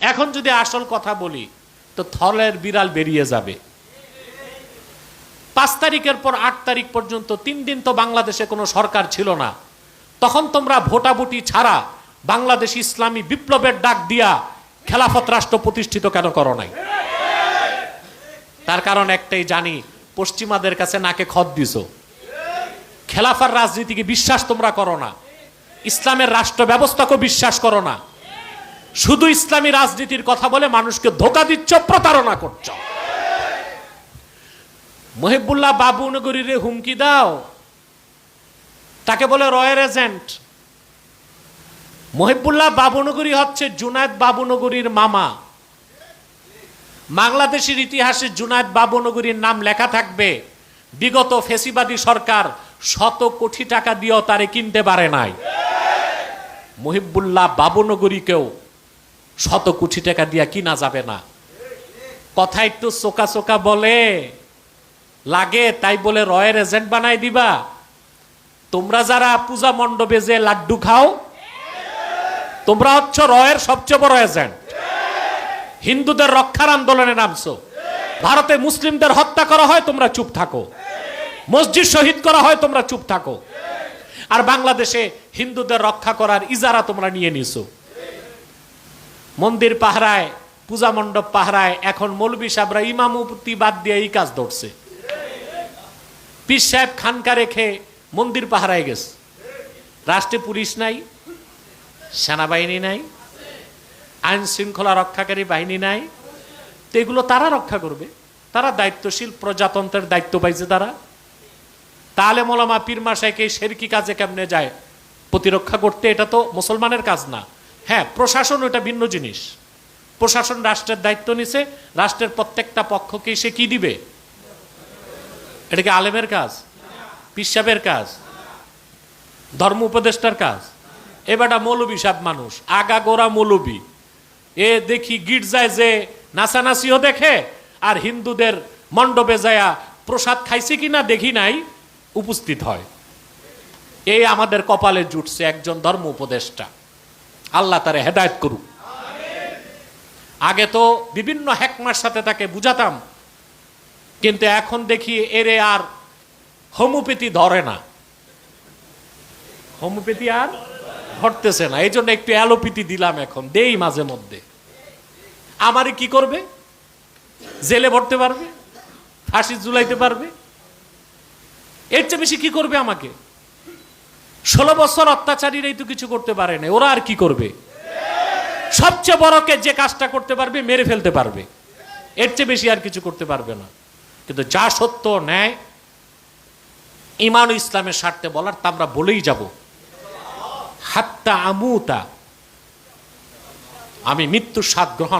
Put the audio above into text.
এখন যদি আসল কথা বলি তো থলের বিড়াল বেরিয়ে যাবে। 5 তারিখের পর 8 তারিখ পর্যন্ত 3 দিন তো বাংলাদেশে কোনো সরকার ছিল না। তখন তোমরা ভোটাভুটি ছাড়া বাংলাদেশ ইসলামী বিপ্লবের ডাক দিয়া খেলাফত রাষ্ট্র প্রতিষ্ঠিত কেন করো নাই? তার কারণ একটাই, জানি পশ্চিমাদের কাছে নাকে খত দিছো। খেলাফার রাজনীতিকে বিশ্বাস তোমরা করো না, ইসলামের রাষ্ট্র ব্যবস্থাকে বিশ্বাস করো না, শুধু ইসলামী রাজনীতির কথা বলে মানুষকে ধোঁকা দিচ্ছ, প্রতারণা করছো। মহিবুল্লাহ বাবুনগরীর হুমকি দাও, তাকে বলে রয়ের এজেন্ট। মহিবুল্লাহ বাবুনগরী হচ্ছে জুনায়েদ বাবুনগরীর মামা। বাংলাদেশের ইতিহাসে জুনায়েদ বাবুনগরীর নাম লেখা থাকবে। বিগত ফেসিবাদী সরকার 100 কোটি টাকা দিয়েও তারে কিনতে পারে নাই। মহিবুল্লাহ বাবুনগরীকেও 100 কোটি টাকা দিয়ে কিনা যাবে না। কথা একটু চোকা চোকা বলে লাগে, তাই বলে রয়ের এজেন্ট বানাই দিবা? তোমরা যারা পূজা মণ্ডপে যে লাড্ডু খাও, তোমরা হচ্ছ রয়ের সবচেয়ে বড় এজেন্ট। হিন্দুদের রক্ষার আন্দোলনে নামছো, ভারতে মুসলিমদের হত্যা করা হয় তোমরা চুপ থাকো, মসজিদ শহীদ করা হয় তোমরা চুপ থাকো, আর বাংলাদেশে হিন্দুদের রক্ষা করার ইজারা তোমরা নিয়ে নিছো। মন্দির পাহারায়, পূজা মণ্ডপ পাহারায় এখন মৌলবী সাহেবরা ইমামতি বাদ দিয়ে এই কাজ ধরছে। পীর সাহেব খানকা রেখে মন্দির পাহারায় গেছে। রাষ্ট্রে পুলিশ নাই, সেনাবাহিনী নাই, আইন শৃঙ্খলা রক্ষাকারী বাহিনী নাই, তো এগুলো তারা রক্ষা করবে। তারা দায়িত্বশীল, প্রজাতন্ত্রের দায়িত্ব পাইছে তারা। তাহলে মোলামা পীর মাশাইখকে শেরকি কাজে কেমনে যায় প্রতিরক্ষা করতে? এটা তো মুসলমানের কাজ না। হ্যাঁ, প্রশাসন ওটা ভিন্ন জিনিস। প্রশাসন রাষ্ট্রের দায়িত্ব নিছে, রাষ্ট্রের প্রত্যেকটা পক্ষকে সে কি দিবে? এটা কি আলেমের কাজ, পীর সাহেবের কাজ, ধর্ম উপদেষ্টার কাজ? এবারটা মৌলবী সাহেব মানুষ, আগাগোড়া মৌলবী। এ দেখি গির্জায় যে নাচানাচিও দেখে, আর হিন্দুদের মণ্ডপে যায়া প্রসাদ খাইছে কিনা দেখি নাই, উপস্থিত হয়। এই আমাদের কপালে জুটছে একজন ধর্ম উপদেষ্টা। আল্লাহ তারে হেদায়েত করুক। আগে তো বিভিন্ন হেকমার সাথে তাকে বুঝাতাম, কিন্তু এখন দেখি এরে আর হোমিওপ্যাথি ধরে না, হোমিওপ্যাথি আর ধরতেছে না। এই জন্য একটু অ্যালোপ্যাথি দিলাম, এখন দেই মাঝে মধ্যে। আমারে কি করবে? জেলে ভরতে পারবে, ফাঁসি ঝুলাইতে পারবে, এর চেয়ে বেশি কি করবে আমাকে? 16 বছর অত্যাচারীরাই তো কিছু করতে পারে না, ওরা আর কি করবে? সবচেয়ে বড়কে যে কাজটা করতে পারবে, মেরে ফেলতে পারবে, এর চেয়ে বেশি আর কিছু করতে পারবে না। কিন্তু যা সত্য, ন্যায়, ঈমান ও ইসলামের স্বার্থে বলার, তা আমরা বলেই যাব। হাত্তা আমুতা, আমি মৃত্যুর স্বাদ গ্রহণ